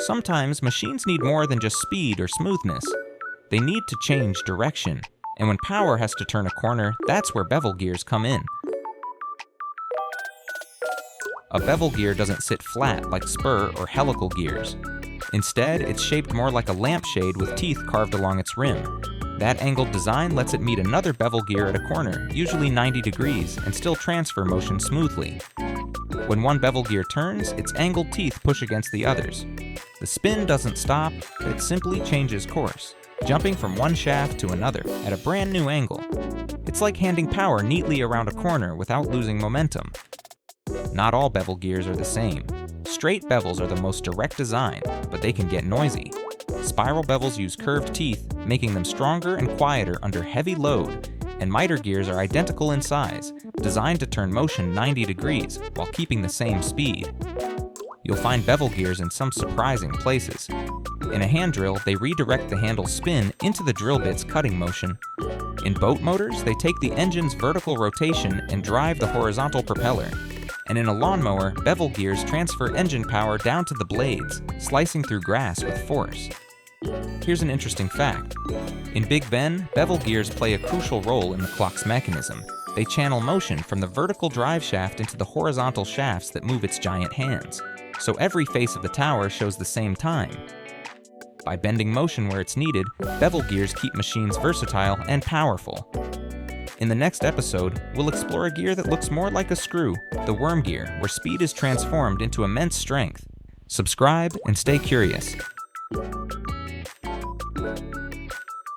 Sometimes machines need more than just speed or smoothness. They need to change direction, and when power has to turn a corner, that's where bevel gears come in. A bevel gear doesn't sit flat like spur or helical gears. Instead, it's shaped more like a lampshade with teeth carved along its rim. That angled design lets it meet another bevel gear at a corner, usually 90 degrees, and still transfer motion smoothly. When one bevel gear turns, its angled teeth push against the others. The spin doesn't stop, it simply changes course, jumping from one shaft to another at a brand new angle. It's like handing power neatly around a corner without losing momentum. Not all bevel gears are the same. Straight bevels are the most direct design, but they can get noisy. Spiral bevels use curved teeth, making them stronger and quieter under heavy load, and miter gears are identical in size, designed to turn motion 90 degrees while keeping the same speed. You'll find bevel gears in some surprising places. In a hand drill, they redirect the handle's spin into the drill bit's cutting motion. In boat motors, they take the engine's vertical rotation and drive the horizontal propeller. And in a lawnmower, bevel gears transfer engine power down to the blades, slicing through grass with force. Here's an interesting fact. In Big Ben, bevel gears play a crucial role in the clock's mechanism. They channel motion from the vertical drive shaft into the horizontal shafts that move its giant hands. So every face of the tower shows the same time. By bending motion where it's needed, bevel gears keep machines versatile and powerful. In the next episode, we'll explore a gear that looks more like a screw, the worm gear, where speed is transformed into immense strength. Subscribe and stay curious.